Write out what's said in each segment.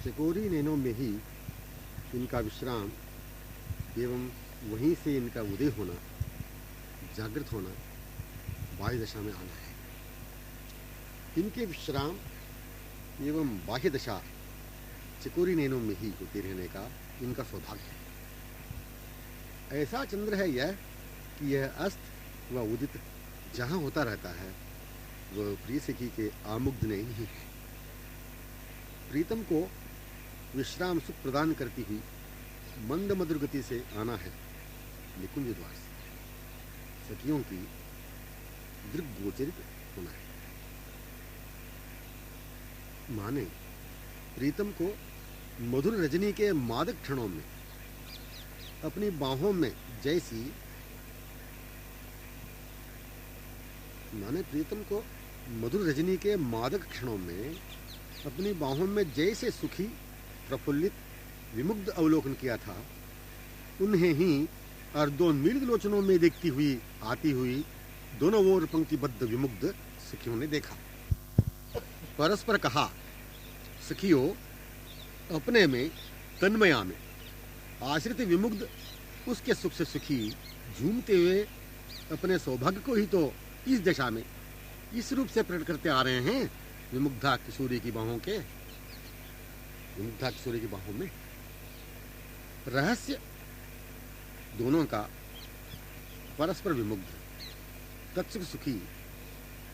चकोरी नैनों में ही इनका विश्राम एवं वहीं से इनका उदय होना, जागृत होना, बाह्य दशा में आना है। इनके विश्राम एवं बाह्य दशा चकोरी नैनों में ही होते रहने का इनका सौभाग्य है। ऐसा चंद्र है यह कि यह अस्त व उदित जहाँ होता रहता है वह प्रिय सखी के आमुग्ध नहीं है। प्रीतम को विश्राम सुख प्रदान करती हुई मंद मधुर गति से आना है निकुंज द्वार से, सखियों की दृग्गोचरित होना है। माने प्रीतम को मधुर रजनी के मादक क्षणों में अपनी बाहों में जैसी प्रीतम को मधुर रजनी के मादक क्षणों में अपनी बाहों में जैसे सुखी प्रफुल्लित विमुग्ध अवलोकन किया था, उन्हें ही अर्धोन्मीलित लोचनों में देखती हुई आती हुई दोनों ओर पंक्तिबद्ध विमुग्ध सखियों ने देखा। परस्पर कहा, सखियों अपने में तन्मया में आश्रित विमुग्ध उसके सुख से सुखी झूमते हुए अपने सौभाग्य को ही तो इस दशा में इस रूप से प्रकट करते आ रहे हैं। विमुग्धा किशोरी की बाहों में रहस्य दोनों का परस्पर विमुग्ध तत्सुख सुखी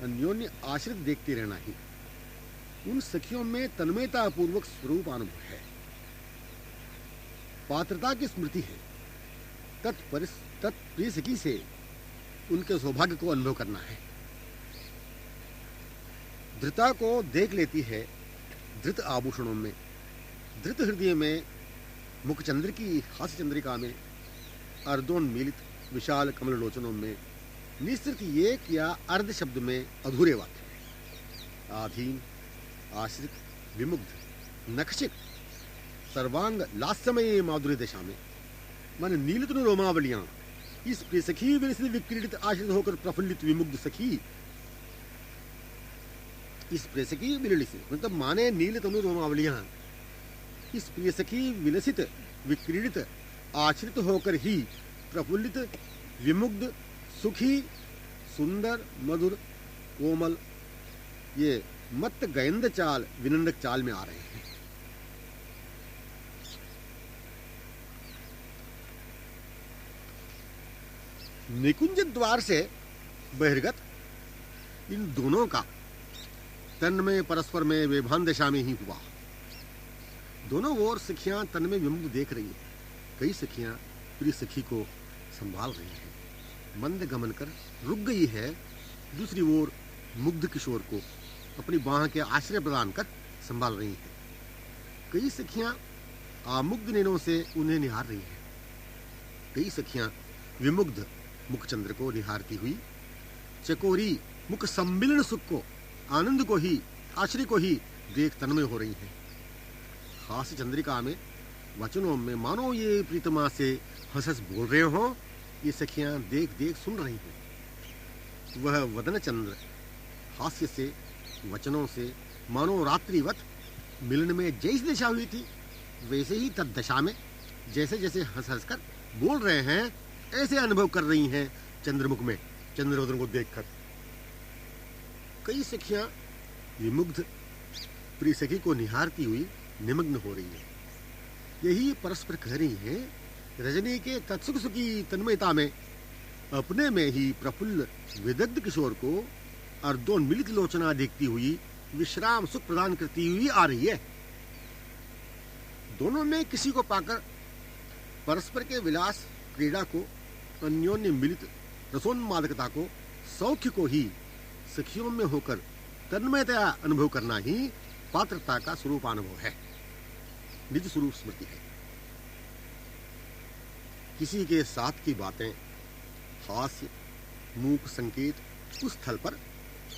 अन्योन्य आश्रित देखते रहना ही उन सखियों में तन्मयता पूर्वक स्वरूप अनुभव है। पात्रता की स्मृति है। तत्प्रिय सखी से उनके सौभाग्य को अनुभव करना है। धृता को देख लेती है धृत आभूषणों में, धृत हृदय में, मुखचंद्र की हास्य चंद्रिका में, अर्धोन्मीलित विशाल कमल लोचनों में, निश्चित एक या अर्ध शब्द में अधूरे वाक्य, आधीन, आश्रित, विमुग्ध, नखशिक, सर्वांग लास्यमय माधुर्य दशा में मन नीलतनु रोमावलियां इस प्रिय सखी विलसित विक्रीडित आश्रित होकर प्रफुल्लित विमुग्ध सखी, इस प्रिय सखी विलसित मतलब माने नीलतनु रोमावलियां इस प्रिय सखी विलसित विक्रीडित आश्रित होकर ही प्रफुल्लित विमुग्ध सुखी सुंदर मधुर कोमल ये मत गयंद चाल विनंदक चाल में आ रहे हैं। निकुंज द्वार से बहिर्गत इन दोनों का तन्मय परस्पर में वेभान दशा में ही हुआ। दोनों ओर सखियां तन्मय विमुग्ध देख रही हैं। कई सखियां प्रिय सखी को संभाल रही हैं। मंद गमन कर रुक गई है। दूसरी ओर मुग्ध किशोर को अपनी बाह के आश्रय प्रदान कर संभाल रही हैं। कई सखियां आमुग्ध नैनों से उन्हें निहार रही हैं। कई सखियां विमुग्ध मुखचंद्र को निहारती हुई चकोरी मुख सम्मिलन सुख को, आनंद को ही, आश्रय को ही देख तन्मय हो रही हैं। हास्य चंद्रिका में, वचनों में मानो ये प्रीतमा से हंस हंस बोल रहे हो। ये सखियां देख देख सुन रही हैं। वह वदन चंद्र हास्य से, वचनों से मानो रात्रिवत मिलन में जैसी दशा हुई थी वैसे ही तद दशा में जैसे जैसे हंस हंस कर बोल रहे हैं ऐसे अनुभव कर रही हैं चंद्रमुख में चंद्रोदर को देखकर। कई सखियां विमुग्ध प्रिय सखी को निहारती हुई निमग्न हो रही है। यही परस्पर कह रही हैं, रजनी के तत्सुख सुखी तन्मयता में अपने में ही प्रफुल्ल विदग्ध किशोर को अर्धोन्मिलित लोचना देखती हुई विश्राम सुख प्रदान करती हुई आ रही है। दोनों में किसी को पाकर परस्पर के विलास क्रीड़ा को, अन्योन्य मिलित रसोन्मादकता को, सौख्य को ही सखियों में होकर तन्मयता अनुभव करना ही पात्रता का स्वरूप अनुभव है, निज स्वरूप स्मृति है। किसी के साथ की बातें, हास्य, मूक संकेत उस स्थल पर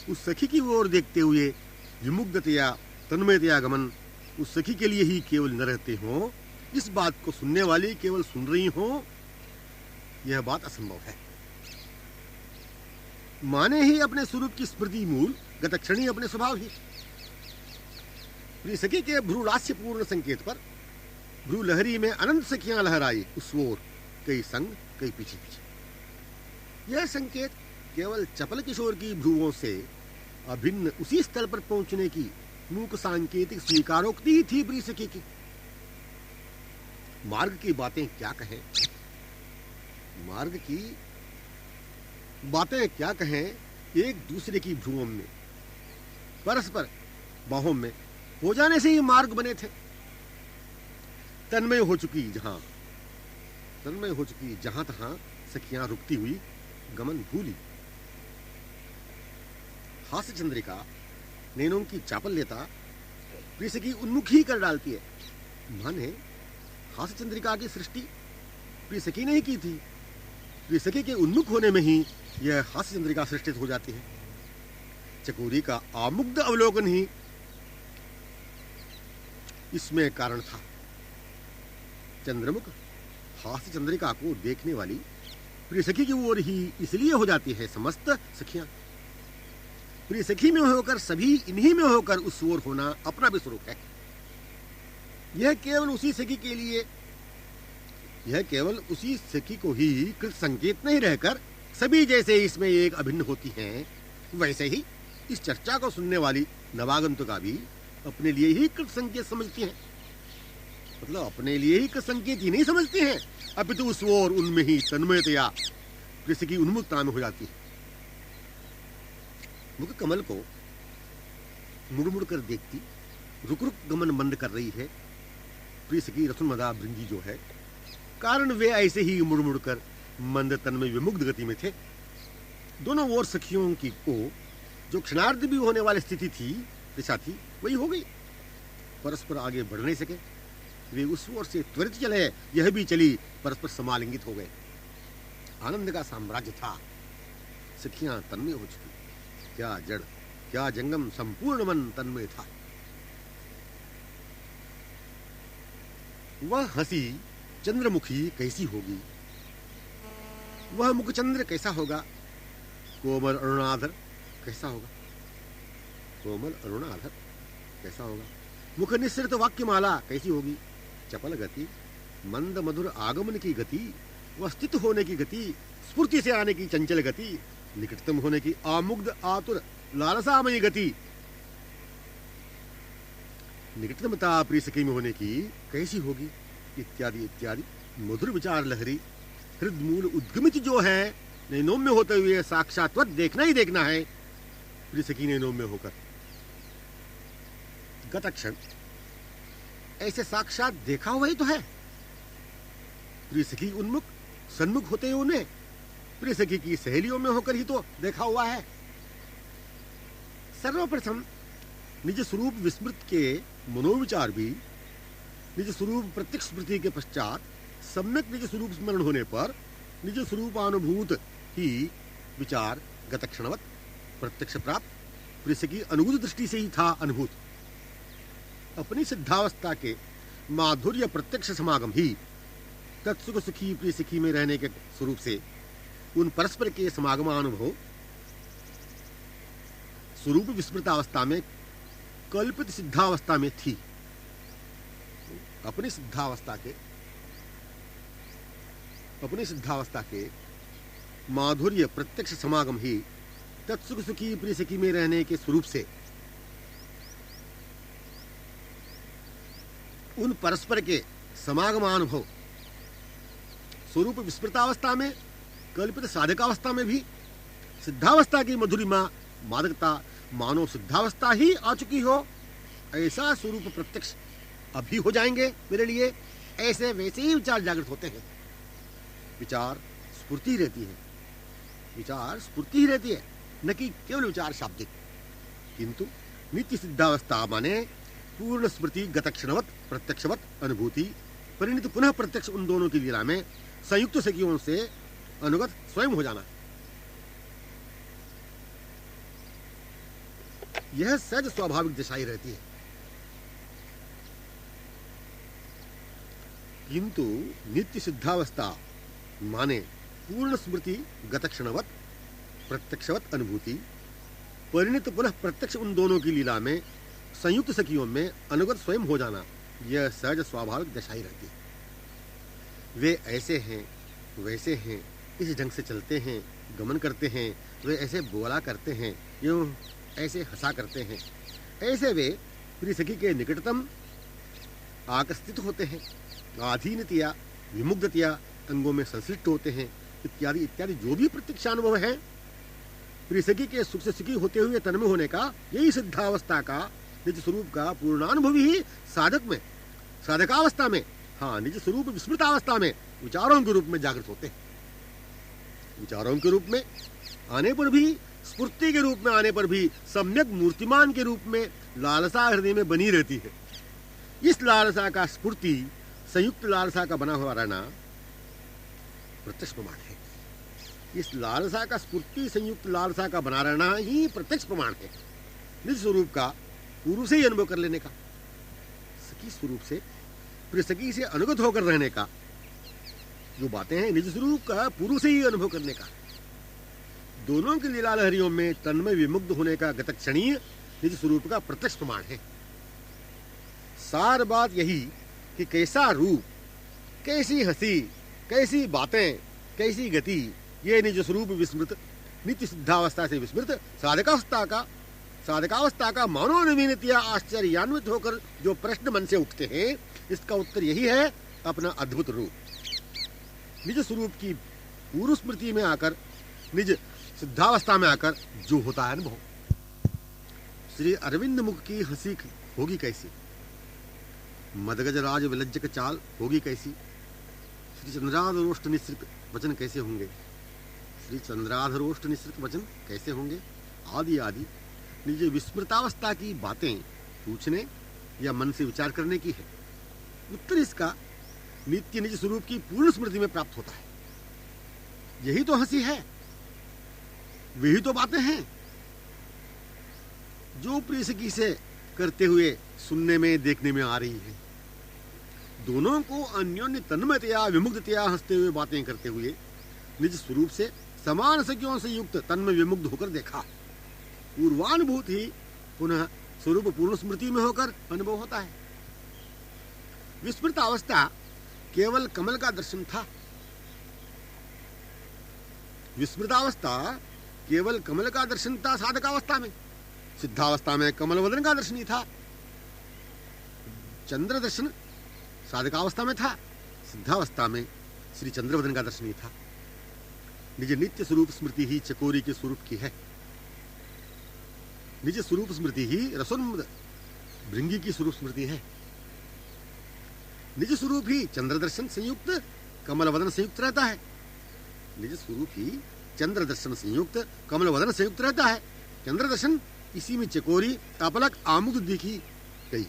उस सखी की ओर देखते हुए विमुग्धतया तन्मयतया गमन उस सखी के लिए ही केवल न रहते हों, इस बात को सुनने वाली केवल सुन रही हों, यह बात असंभव है। माने ही अपने स्वरूप की स्मृति मूल गतक्षणी अपने स्वभाव ही प्रिय सखी के भ्रूलास्यपूर्ण संकेत पर भ्रू लहरी में अनंत सखियां लहराई उस ओर, कई संग कई पीछे पीछे। यह संकेत केवल चपल किशोर की भ्रुवों से अभिन्न उसी स्थल पर पहुंचने की मूक सांकेतिक स्वीकारोक्ति ही थी प्रिय सखी की। मार्ग की बातें क्या कहें, मार्ग की बातें क्या कहें, एक दूसरे की भ्रुवों में परस्पर बाहों में हो जाने से ही मार्ग बने थे। तन्मय हो चुकी जहां तहां सखियां रुकती हुई गमन भूली। हास्य चंद्रिका नैनों की चापल लेता प्रिय सखी उन्मुख ही कर डालती है। माने हास्य चंद्रिका की सृष्टि प्रिय सखी ने ही की थी। प्रिय सखी के उन्मुख होने में ही यह हास्य चंद्रिका सृष्टित हो जाती है। चकोरी का आमुग्ध अवलोकन ही इसमें कारण था। चंद्रमुख हास्य चंद्रिका को देखने वाली प्रिय सखी की ओर ही इसलिए हो जाती है समस्त सखियां। प्रिय सखी में होकर सभी इन्हीं में होकर उस ओर होना अपना भी स्वरूप है। यह केवल उसी सखी को ही कृत संकेत नहीं रहकर सभी जैसे इसमें एक अभिन्न होती हैं, वैसे ही इस चर्चा को सुनने वाली नवागंतुका भी अपने लिए ही कृत संकेत समझती हैं। मतलब अपने लिए ही कृत संकेत ही नहीं समझती हैं, अपितु उस ओर उनमें ही तन्मयतया प्रिय सखी उन्मुखता में हो जाती है। मुख कमल को मुड़ मुड़ कर देखती, रुक रुक गमन मंद कर रही है प्रिय सखी रसुनमदा भृंगी जो है। कारण वे ऐसे ही मुड़ मुड़ कर मंद तन्मय विमुग्ध गति में थे। दोनों ओर सखियों की को जो क्षणार्ध भी होने वाली स्थिति थी, दिशा थी, वही हो गई। परस्पर आगे बढ़ नहीं सके, वे उस ओर से त्वरित चले, यह भी चली, परस्पर समालिंगित हो गए। आनंद का साम्राज्य था। सखियां तन्मय हो चुकी। क्या जड़ क्या जंगम संपूर्ण मन तन्मय था। वह हंसी चंद्रमुखी कैसी होगी, वह मुखचंद्र कैसा होगा, कोमल अरुणाधर कैसा होगा, कोमल अरुणाधर कैसा होगा, मुख निःसृत वाक्यमाला कैसी होगी, चपल गति, मंद मधुर आगमन की गति, वस्थित होने की गति, स्फूर्ति से आने की चंचल गति, निकटतम होने की आमुग्ध आतुर लालसामयी गति, निकटतमता प्रिय सखी में होने की कैसी होगी, इत्यादि इत्यादि मधुर विचार लहरी हृदमूल उद्गमित जो है नैनों में होते हुए साक्षात देखना ही देखना है प्रिय सखी नैनों में होकर। गत क्षण ऐसे साक्षात देखा हुआ ही तो है। प्रिय सखी उन्मुख सन्मुख होते हुए उन्हें प्रिय सखी की सहेलियों में होकर ही तो देखा हुआ है। सर्वप्रथम निज स्वरूप विस्मृत के मनोविचार भी निज स्वरूप प्रत्यक्ष स्मृति के पश्चात सम्यक निज स्वरूप स्मरण होने पर निज स्वरूपानुभूत ही विचार गत क्षणवत प्रत्यक्ष प्राप्त प्रिय सखी अनुगुद दृष्टि से ही था अनुभूत। अपनी सिद्धावस्था के माधुर्य प्रत्यक्ष समागम ही तत्सुख सुखी प्रिय सखी में रहने के स्वरूप से उन परस्पर के समागमानुभव स्वरूप विस्मृतावस्था में कल्पित सिद्धावस्था में थी। अपनी सिद्धावस्था के माधुर्य प्रत्यक्ष समागम ही तत्सुख सुखी प्रिय सखी में रहने के स्वरूप से उन परस्पर के समागमानुभव स्वरूप विस्मृतावस्था में कल्पित साधकावस्था में भी सिद्धावस्था की मधुरिमा मादकता मानो सिद्धावस्था ही आ चुकी हो, ऐसा स्वरूप प्रत्यक्ष अभी हो जाएंगे मेरे लिए। ऐसे वैसे ही विचार जागृत होते हैं। विचार स्फूर्ति रहती है, न कि केवल विचार शाब्दिक। किंतु नित्य सिद्धावस्था माने पूर्ण स्मृति गतक्षणवत प्रत्यक्षवत अनुभूति परिणित पुनः प्रत्यक्ष उन दोनों की लीला में संयुक्त सखियों से अनुगत स्वयं हो जाना। यह सहज स्वाभाविक दिशा ही रहती है। किंतु नित्य सिद्धावस्था माने पूर्ण स्मृति गतक्षणवत प्रत्यक्षवत अनुभूति परिणित पुनः प्रत्यक्ष उन दोनों की लीला में संयुक्त सखियों में अनुगत स्वयं हो जाना, यह सहज स्वाभाविक दशा ही रहती है। वे ऐसे हैं, वैसे हैं, इस ढंग से चलते हैं, गमन करते हैं, वे ऐसे बोला करते हैं, यूं ऐसे हंसा करते हैं, ऐसे वे प्रिय सखी के निकटतम आकर्षित होते हैं, आधीनतया विमुग्धतया अंगों में संश्लिष्ट होते हैं, इत्यादि इत्यादि जो भी प्रत्यक्षानुभव है प्रिय सखी के सुख से सुखी होते हुए तन्मय होने का, यही सिद्धावस्था का निज स्वरूप का पूर्णानुभव ही साधक में, साधकावस्था में, हाँ निज स्वरूप विस्मृतावस्था में विचारों के रूप में जागृत होते हैं। विचारों के रूप में आने पर भी, स्फूर्ति के रूप में आने पर भी सम्यक मूर्तिमान के रूप में लालसा हृदय में बनी रहती है। इस लालसा का स्फूर्ति संयुक्त लालसा का बना हुआ रहना प्रत्यक्ष प्रमाण है। इस लालसा का स्फूर्ति संयुक्त लालसा का बना रहना ही प्रत्यक्ष प्रमाण है। निज स्वरूप का पूर्व से ही अनुभव कर लेने का, सखी स्वरूप से प्रिय सखी से अनुगत होकर रहने का, जो बातें हैं निज स्वरूप का पूर्व से ही अनुभव करने का, दोनों की लीला लहरियों में तन्मय विमुग्ध होने का गतक्षणीय निज स्वरूप का प्रत्यक्ष प्रमाण है। सार बात यही कि कैसा रूप, कैसी हंसी, कैसी बातें, कैसी गति, ये निज स्वरूप विस्मृत नित्य सिद्धावस्था से विस्मृत साधकावस्था का मनोनवीनतया आश्चर्यान्वित होकर जो प्रश्न मन से उठते हैं, इसका उत्तर यही है अपना अद्भुत रूप, निज स्वरूप की पूर्व स्मृति में आकर, निज सिद्धावस्था में आकर जो होता है अनुभव। श्री अरविंद मुख की हंसी होगी कैसी, मदगज राज विलज्जक चाल होगी कैसी, श्री चंद्राधरोष्ट निश्रित वचन कैसे होंगे, श्री चंद्राधरोष्ट निश्रित वचन कैसे होंगे, आदि आदि निज विस्मृतावस्था की बातें पूछने या मन से विचार करने की है। उत्तर इसका नित्य निज स्वरूप की पूर्ण स्मृति में प्राप्त होता है। यही तो हंसी है, वही तो बातें हैं जो प्रिय सखी से करते हुए सुनने में, देखने में आ रही है। दोनों को अन्योन्य तन्मयतया विमुग्धतया हंसते हुए बातें करते हुए निज स्वरूप से समान सखियों से युक्त तन्मय विमुग्ध होकर देखा। पूर्वानुभूति ही पुनः स्वरूप पूर्ण स्मृति में होकर अनुभव होता है। विस्मृत अवस्था केवल कमल का दर्शन था। विस्मृतावस्था केवल कमल का दर्शन था साधकावस्था में। सिद्धावस्था में कमल वदन का दर्शन ही था। चंद्र दर्शन साधकावस्था में था, सिद्धावस्था में श्री चंद्रवदन का दर्शन ही था। निज नित्य स्वरूप स्मृति ही चकोरी के स्वरूप की है। निज स्वरूप स्मृति ही रसोन्मद भृंगी की स्वरूप स्मृति है। निज स्वरूप ही चंद्र दर्शन संयुक्त कमल वदन संयुक्त रहता है। निज स्वरूप ही चंद्र दर्शन संयुक्त कमल वदन संयुक्त रहता है। चंद्र दर्शन इसी में चकोरी अपलक आमुद दिखी गई।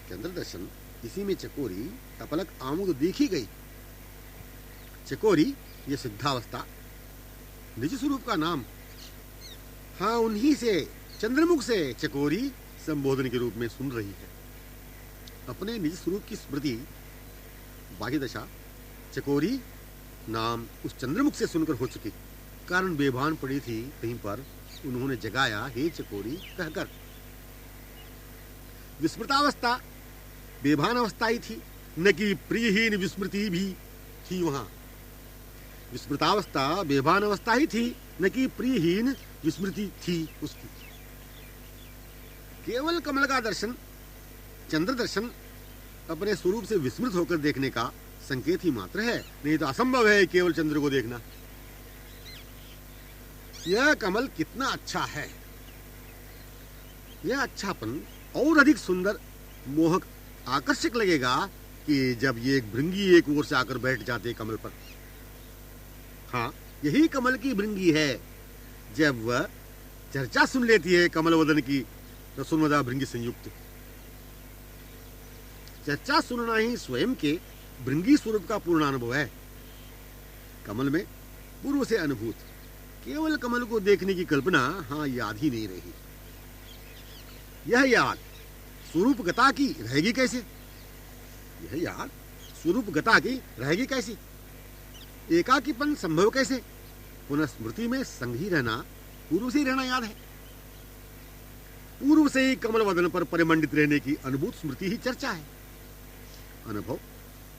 चंद्र दर्शन इसी में चकोरी अपलक आमुद देखी गई। चकोरी ये सिद्धावस्था निज स्वरूप का नाम। हाँ, उन्हीं से चंद्रमुख से चकोरी संबोधन के रूप में सुन रही है। अपने निज स्वरूप की स्मृति बाह्य दशा चकोरी नाम उस चंद्रमुख से सुनकर हो चुकी। कारण बेभान पड़ी थी कहीं पर, उन्होंने जगाया हे चकोरी कहकर। विस्मृतावस्था बेभान अवस्था ही थी, न कि प्रियहीन विस्मृति भी थी। वहां विस्मृतावस्था बेभान अवस्था ही थी, न कि प्रियहीन विस्मृति थी उसकी। केवल कमल का दर्शन, चंद्र दर्शन अपने स्वरूप से विस्मृत होकर देखने का संकेत ही मात्र है। नहीं तो असंभव है केवल चंद्र को देखना। यह कमल कितना अच्छा है। यह अच्छापन और अधिक सुंदर, मोहक, आकर्षक लगेगा कि जब ये एक भृंगी एक ओर से आकर बैठ जाते कमल पर। हाँ, यही कमल की भृंगी है। जब वह चर्चा सुन लेती है कमल वदन की रसोन्मदा भृंगी संयुक्त। चर्चा सुनना ही स्वयं के भृंगी स्वरूप का पूर्ण अनुभव है। कमल में पूर्व से अनुभूत केवल कमल को देखने की कल्पना हाँ याद ही नहीं रही। यह याद स्वरूप गता की रहेगी कैसे? यह याद स्वरूप गता की रहेगी कैसी? एकाकीपन संभव कैसे? पुनः स्मृति में संग ही रहना, पूर्व से ही रहना याद है। पूर्व से ही कमल वदन पर परिमंडित रहने की अनुभूत स्मृति ही चर्चा है। अनुभव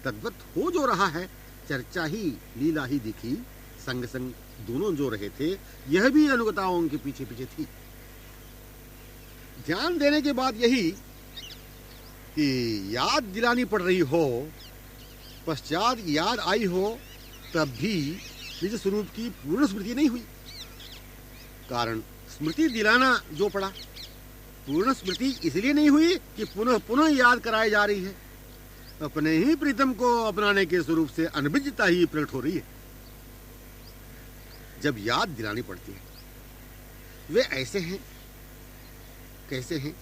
तद्वत हो जो रहा है, चर्चा ही लीला ही दिखी, संग संग दोनों जो रहे थे, यह भी अनुगताओं के पीछे पीछे थी। ध्यान देने के बाद यही कि याद दिलानी पड़ रही हो, पश्चात याद आई हो, तब भी निज स्वरूप की पूर्ण स्मृति नहीं हुई। कारण स्मृति दिलाना जो पड़ा, पूर्ण स्मृति इसलिए नहीं हुई कि पुनः पुनः याद कराई जा रही है। अपने ही प्रीतम को अपनाने के स्वरूप से अनभिज्ञता ही प्रकट हो रही है। जब याद दिलानी पड़ती है, वे ऐसे हैं, कैसे हैं,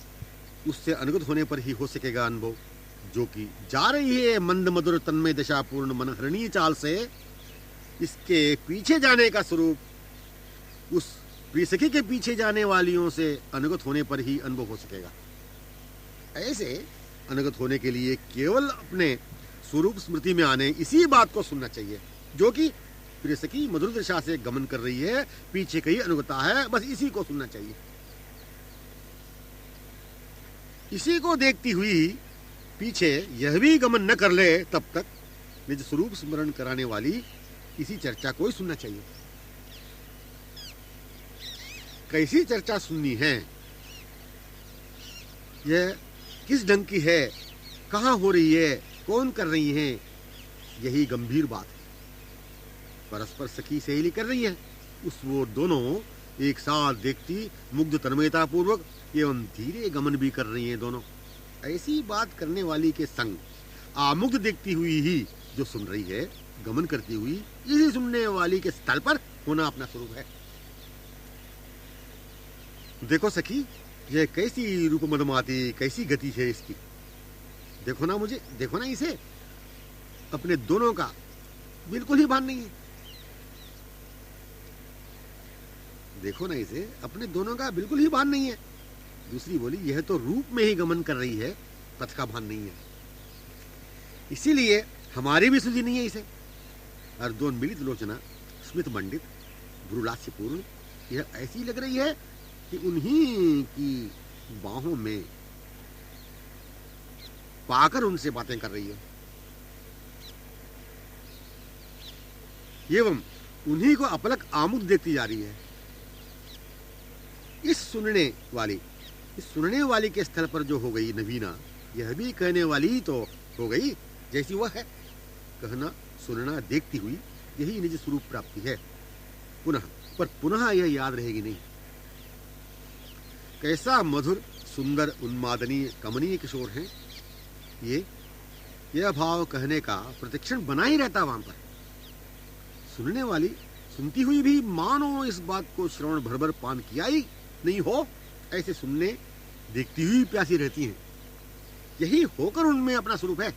उससे अनुगत होने पर ही हो सकेगा अनुभव, जो कि जा रही है मंद मधुर तन्मय दशा पूर्ण मनहरणीय चाल से। इसके पीछे जाने का स्वरूप उस प्रियसखी के पीछे जाने वालियों से अनुगत होने पर ही अनुभव हो सकेगा। ऐसे अनुगत होने के लिए केवल अपने स्वरूप स्मृति में आने इसी बात को सुनना चाहिए, जो कि प्रियसखी मधुर दशा से गमन कर रही है, पीछे कहीं अनुगता है, बस इसी को सुनना चाहिए। इसी को देखती हुई पीछे यह भी गमन न कर ले, तब तक निज स्वरूप स्मरण कराने वाली इसी चर्चा को ही सुनना चाहिए। कैसी चर्चा सुननी है, यह किस ढंग की है, कहां हो रही है, कौन कर रही है, यही गंभीर बात है। परस्पर सखी सहेली कर रही है, उस वो दोनों एक साथ देखती मुग्ध तन्मयता पूर्वक एवं धीरे गमन भी कर रही हैं दोनों। ऐसी बात करने वाली के संग आमुग्ध देखती हुई ही जो सुन रही है, गमन करती हुई, इसी सुनने वाली के स्थल पर होना अपना स्वरूप है। देखो सखी, यह कैसी रूप मदमाती, कैसी गति है इसकी। देखो ना मुझे, देखो ना इसे, अपने दोनों का बिल्कुल ही भान नहीं है। देखो ना इसे, अपने दोनों का बिल्कुल ही भान नहीं है। दूसरी बोली, यह तो रूप में ही गमन कर रही है, पथ का भान नहीं है। इसीलिए हमारी भी सुधि नहीं है इसे। अर्धोन्मिलित लोचना, स्मित मंडित, भ्रूलास्यपूर्ण, यह ऐसी लग रही है कि उन्हीं की बाहों में पाकर उनसे बातें कर रही है, एवं उन्हीं को अपलक आमुद देखती जा रही है। इस सुनने वाली के स्थल पर जो हो गई नवीना, यह भी कहने वाली तो हो गई जैसी वह है। कहना, सुनना, देखती हुई, यही निज स्वरूप प्राप्ति है। पुनः यह याद रहेगी नहीं। कैसा मधुर, सुंदर, उन्मादनीय, कमनीय किशोर हैं ये। यह भाव कहने का प्रतिक्षण बना ही रहता वहां पर। सुनने वाली सुनती हुई भी मानो इस बात को श्रवण भर भर पान किया ही नहीं हो, ऐसे सुनने देखती हुई प्यासी रहती हैं। यही होकर उनमें अपना स्वरूप है।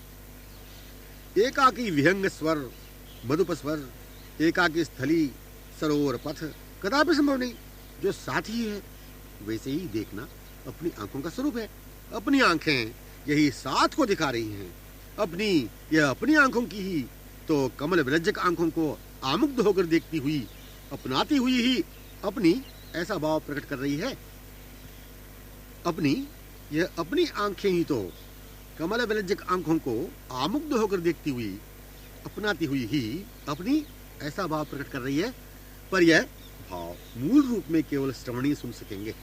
एकाकी विहंग स्वर, मधुप स्वर, एकाकी स्थली, सरोवर पथ कदापि संभव नहीं। जो साथी है वैसे ही देखना अपनी आंखों का स्वरूप है। अपनी आंखें यही साथ को दिखा रही हैं। अपनी आंखों की ही तो कमल विरज्जक आंखों को आमुग्ध होकर देखती हुई, अपनाती हुई ही अपनी ऐसा भाव प्रकट कर रही है। अपनी आंखें ही तो कमल विरज्जक आंखों को आमुग्ध होकर देखती हुई, अपनाती हुई ही अपनी ऐसा भाव प्रकट कर रही है। पर यह भाव मूल रूप में केवल श्रवणी सुन सकेंगे।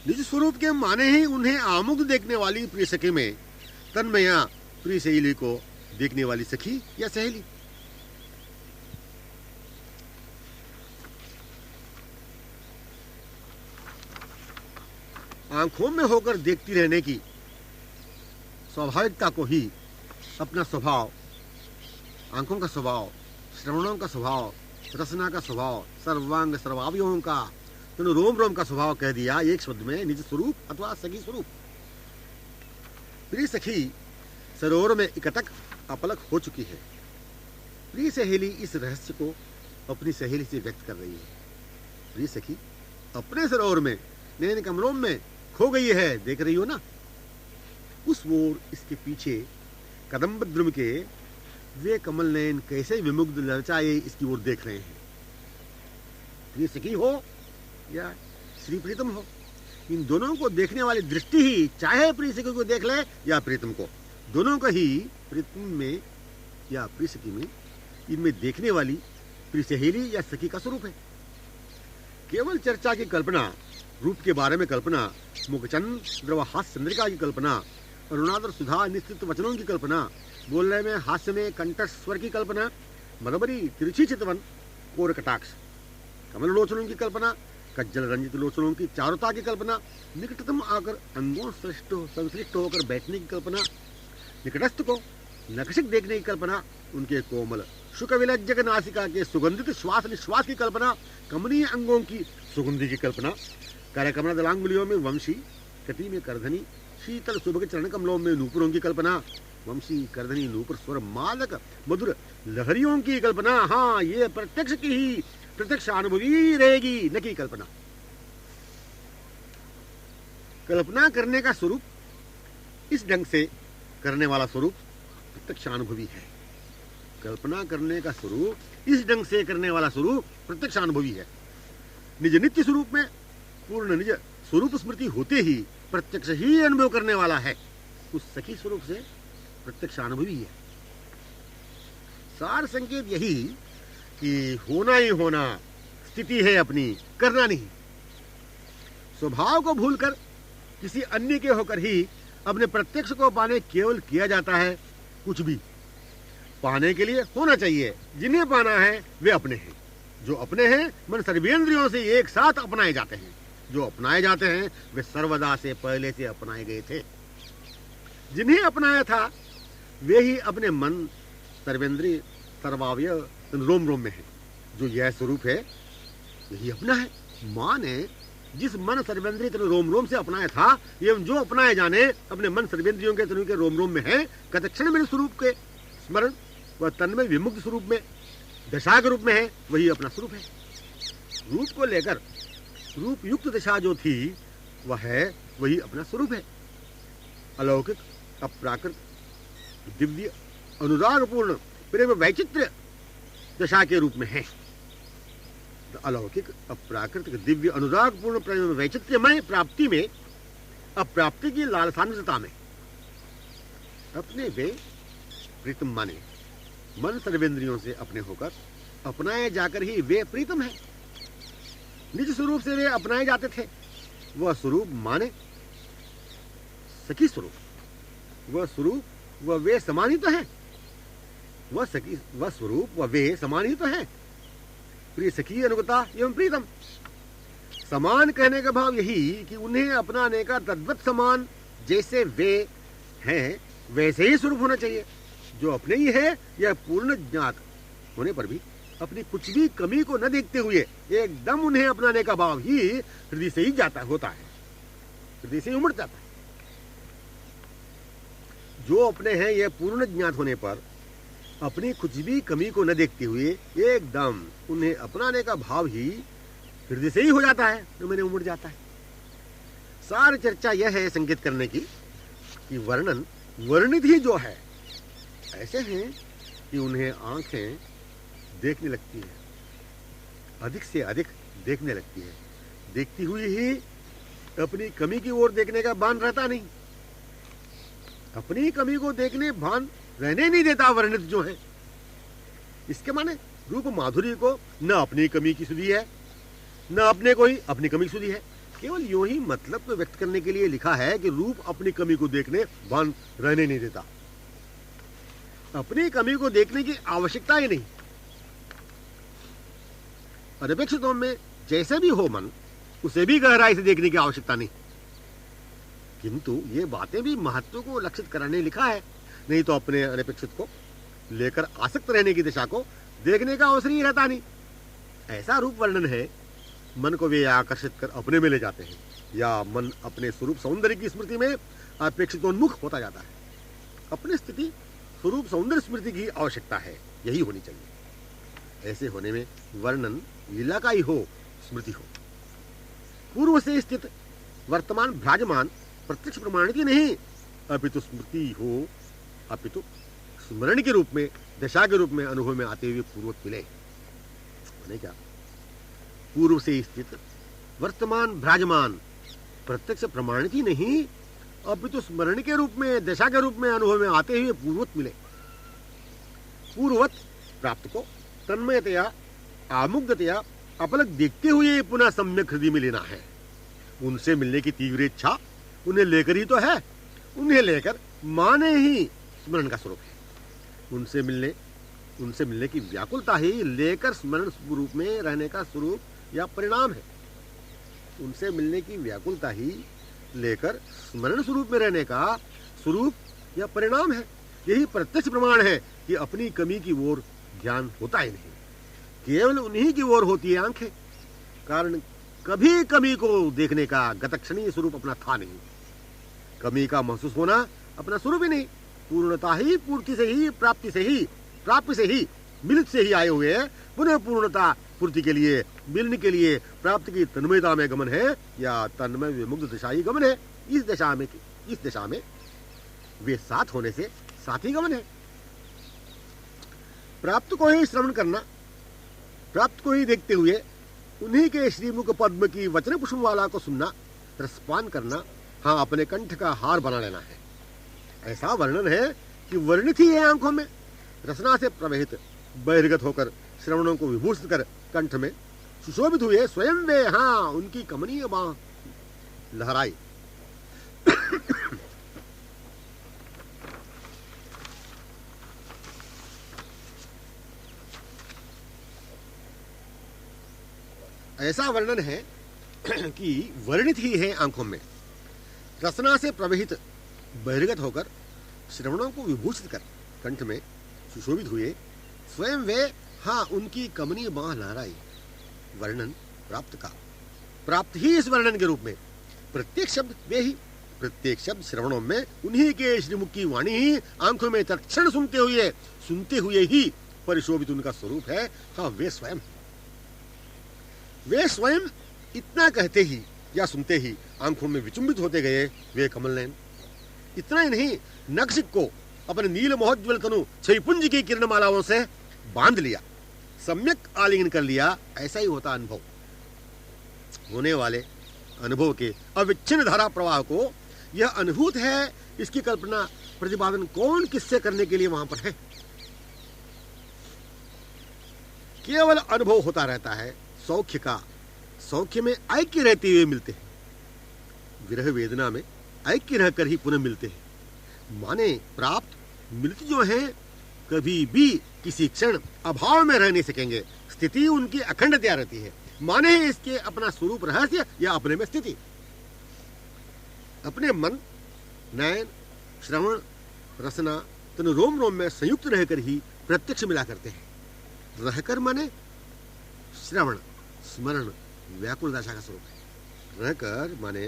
निज स्वरूप के माने ही उन्हें आमुग्ध देखने वाली प्रिय सखी में तन्मया प्रिय सहेली को देखने वाली सखी या सहेली। आंखों में होकर देखती रहने की स्वाभाविकता को ही अपना स्वभाव, आंखों का स्वभाव, श्रवणों का स्वभाव, रसना का स्वभाव, सर्वांग सर्वावयवों का, तो रोम रोम का स्वभाव कह दिया एक शब्द में, निज स्वरूप अथवा सखी स्वरूप। प्रिय सखी सरोवर में एकटक अपलक हो चुकी है। प्रिय सहेली इस रहस्य को अपनी सहेली से व्यक्त कर रही है। प्रिय सखी अपने सरोवर में, नैन कमलों में खो गई है, देख रही हो ना। उस ओर इसके पीछे कदम्ब द्रुम के वे कमल नयन कैसे विमुग्ध ललचाए इसकी ओर देख रहे हैं। प्रिय सखी हो या श्री प्रीतम हो, इन दोनों को देखने वाली दृष्टि ही चाहे प्रिय सखी को देख ले या प्रीतम को, दोनों का ही प्रीतम में या प्रिय सखी में, इनमें देखने वाली प्रिय सहेली या सखी का स्वरूप है। केवल चर्चा की कल्पना, रूप के बारे में कल्पना, मुखचंद्र व हास्य चंद्रिका की कल्पना, अरुणादर सुधा निश्चित वचनों की कल्पना, बोलने में हास्य में कंठस्थ स्वर की कल्पना, मरमरी तिरछी चितवन कोर कटाक्ष, कमल लोचनों की कल्पना, कज्जल रंजित लोचनों की चारुता की कल्पना, निकटतम आकर अंगों संश्लिष्ट होकर बैठने की कल्पना, निकटस्थ को नखशिक देखने की कल्पना, उनके कोमल शुकविलज्जक नासिका के सुगंधित श्वास निश्वास की कल्पना, कमनीय अंगों की सुगंधि की कल्पना, करकमल दलांगुलियों में वंशी, कटी में करधनी, शीतल सुबह के चरण कमलों में नूपुरों की कल्पना, वंशी करधनी नूपुर स्वर मादक मधुर लहरियों की कल्पना। हाँ, ये प्रत्यक्ष की ही प्रत्यक्ष अनुभवी रहेगी, न की कल्पना। कल्पना करने का स्वरूप इस ढंग से करने वाला स्वरूप प्रत्यक्षानुभवी है। कल्पना करने का स्वरूप इस ढंग से करने वाला स्वरूप प्रत्यक्षानुभवी है। निज नित्य स्वरूप में पूर्ण निज स्वरूप स्मृति होते ही प्रत्यक्ष ही अनुभव करने वाला है, उस सखी स्वरूप से प्रत्यक्षानुभवी है। सार संकेत यही कि होना ही होना स्थिति है अपनी, करना नहीं। स्वभाव को भूलकर किसी अन्य के होकर ही अपने प्रत्यक्ष को पाने केवल किया जाता है। कुछ भी पाने के लिए होना चाहिए। जिन्हें पाना है वे अपने हैं। जो अपने हैं मन सर्वेंद्रियों से एक साथ अपनाए जाते हैं। जो अपनाए जाते हैं वे सर्वदा से पहले से अपनाए गए थे। जिन्हें अपनाया था वे ही अपने मन सर्वेंद्रिय सर्वावयव रोम रोम में है। जो यह स्वरूप है यही अपना है। माँ ने जिस मन सर्वेंद्रिय तनु रोम रोम से अपनाया था एवं जो अपनाए जाने अपने मन सर्वेंद्रियों के तनु के रोम रोम में है, कतक्षण में स्वरूप के स्मरण व तन्मय विमुक्त स्वरूप में दशा के रूप में है, वही अपना स्वरूप है। रूप को लेकर रूप युक्त दशा जो थी वह है, वही अपना स्वरूप है। अलौकिक अप्राकृत दिव्य अनुरागपूर्ण प्रेम वैचित्र्य दशा के रूप में है। अलौकिक अप्राकृतिक दिव्य अनुरागपूर्ण प्रेम वैचित्र्यमय प्राप्ति में अप्राप्ति की लालसान्वितता में अपने वे प्रीतम माने मन सर्वेंद्रियों से अपने होकर अपनाए जाकर ही वे प्रीतम है। निज स्वरूप से वे अपनाए जाते थे। वह स्वरूप माने सखी स्वरूप, वह स्वरूप वह वे समान ही तो है। वह सखी वह स्वरूप वह वे समान ही तो है। प्रिय सखी अनुगता एवं प्रीतम। समान कहने का भाव यही कि उन्हें अपनाने का तद्वत समान जैसे वे हैं वैसे ही स्वरूप होना चाहिए। जो अपने ही है यह पूर्ण ज्ञात होने पर भी अपनी कुछ भी कमी को न देखते हुए एकदम उन्हें अपनाने का भाव ही हृदय से ही जाता होता है, हृदय से ही उमड़ जाता है। जो अपने हैं यह पूर्ण ज्ञात होने पर अपनी कुछ भी कमी को न देखते हुए एकदम उन्हें अपनाने का भाव ही हृदय से ही हो जाता है, जो मैंने उमड़ जाता है। सारी चर्चा यह है संकेत करने की कि वर्णन वर्णित ही जो है ऐसे हैं कि उन्हें आंखें देखने लगती है, अधिक से अधिक देखने लगती है। देखती हुई ही अपनी कमी की ओर देखने का भान रहता नहीं। अपनी कमी को देखने भान रहने नहीं देता वर्णित जो है। इसके माने रूप माधुरी को न अपनी कमी की सुधी है न अपने को ही अपनी कमी की सुधी है। केवल यूं ही मतलब को व्यक्त करने के लिए लिखा है कि रूप अपनी कमी को देखने भान रहने नहीं देता। अपनी कमी को देखने की आवश्यकता ही नहीं। अनपेक्षितों में जैसे भी हो मन उसे भी गहराई से देखने की आवश्यकता नहीं। किंतु ये बातें भी महत्व को लक्षित कराने लिखा है, नहीं तो अपने अनपेक्षित को लेकर आसक्त रहने की दिशा को देखने का अवसर ही रहता नहीं। ऐसा रूप वर्णन है मन को वे आकर्षित कर अपने में ले जाते हैं, या मन अपने स्वरूप सौंदर्य की स्मृति में अपेक्षितोन्मुख होता जाता है। अपनी स्थिति स्वरूप सौंदर्य स्मृति की आवश्यकता है, यही होनी चाहिए। ऐसे होने में वर्णन लीला का ही हो, स्मृति हो। पूर्व से स्थित वर्तमान भ्राजमान प्रत्यक्ष प्रमाणित ही नहीं अपितु स्मृति हो, अपितु स्मरण के रूप में दशा के रूप में अनुभव में आते हुए पूर्वक मिले। माने क्या? पूर्व से स्थित वर्तमान भ्राजमान प्रत्यक्ष प्रमाणित ही नहीं, अभी तो स्मरण के रूप में, दशा के रूप में अनुभव में आते हुए पूर्ववत मिले। पूर्ववत प्राप्त को तन्मयतया आमुग्धतया अपलक देखते हुए पुनः सम्यक हृदय में लेना है। उनसे मिलने की तीव्र इच्छा उन्हें लेकर ही तो है, उन्हें लेकर माने ही स्मरण का स्वरूप है। उनसे मिलने की व्याकुलता ही लेकर स्मरण रूप में रहने का स्वरूप या परिणाम है। उनसे मिलने की व्याकुलता ही लेकर स्मरण स्वरूप में रहने का स्वरूप या परिणाम है। यही प्रत्यक्ष प्रमाण है कि अपनी कमी की ओर ध्यान होता ही नहीं, केवल उन्हीं की ओर होती है आंखें। कारण कभी कमी को देखने का गतक्षणीय स्वरूप अपना था नहीं, कमी का महसूस होना अपना स्वरूप ही नहीं। पूर्णता ही पूर्ति से ही, प्राप्ति से ही, मिलित से ही आए हुए हैं। पुनः पूर्णता पूर्ति के लिए, मिलने के लिए प्राप्ति की तन्मयता में गमन है या तन्मय विमुग्ध दशा ही गमन है। इस दशा में वे साथ होने से साथ ही गमन है। प्राप्त को ही श्रवण करना, प्राप्त को ही देखते हुए उन्हीं के श्रीमुख पद्म की वचन पुष्पमाला को सुनना, रसपान करना, हाँ अपने कंठ का हार बना लेना है। ऐसा वर्णन है कि वर्णित ही है आंखों में, रसना से प्रवहित बहिर्गत होकर श्रवणों को विभूषित कर कंठ में सुशोभित हुए स्वयं वे, हाँ उनकी कमनीय बांह लहराई। ऐसा वर्णन है कि वर्णित ही है आंखों में, रसना से प्रवहित बहिर्गत होकर श्रवणों को विभूषित कर कंठ में सुशोभित हुए स्वयं वे, हाँ उनकी कमनीय बांह लहराई। वर्णन प्राप्त का, प्राप्त ही इस वर्णन के रूप में, प्रत्येक शब्द वे ही, प्रत्येक शब्द श्रवणों में उन्हीं के श्रीमुख की वाणी ही आंखों में तत्क्षण सुनते हुए ही परिशोभित उनका स्वरूप है। हाँ वे स्वयं इतना कहते ही या सुनते ही आंखों में विचुंबित होते गए वे कमल नयन। इतना ही नहीं, नक्षिक को अपने नील मोहज्वल तनु छयपुंज की किरणमालाओं से बांध लिया, सम्यक आलिंगन कर लिया। ऐसा ही होता अनुभव। होने वाले अनुभव के अविच्छिन्न धारा प्रवाह को यह अनुभूत है, इसकी कल्पना प्रतिपादन कौन किससे करने के लिए वहां पर है। केवल अनुभव होता रहता है। सौख्य में ऐक्य रहते हुए मिलते हैं, विरह वेदना में ऐक्य रहकर ही पुनः मिलते हैं। माने प्राप्त मिलती जो है कभी भी किसी क्षण अभाव में रह नहीं सकेंगे, स्थिति उनकी अखंडता रहती है। माने इसके अपना स्वरूप रहस्य या अपने में स्थिति। अपने मन, नयन, श्रवण, रसना तन रोम रोम में संयुक्त रहकर ही प्रत्यक्ष मिला करते हैं। रहकर माने श्रवण स्मरण व्याकुल दशा का स्वरूप है। रहकर माने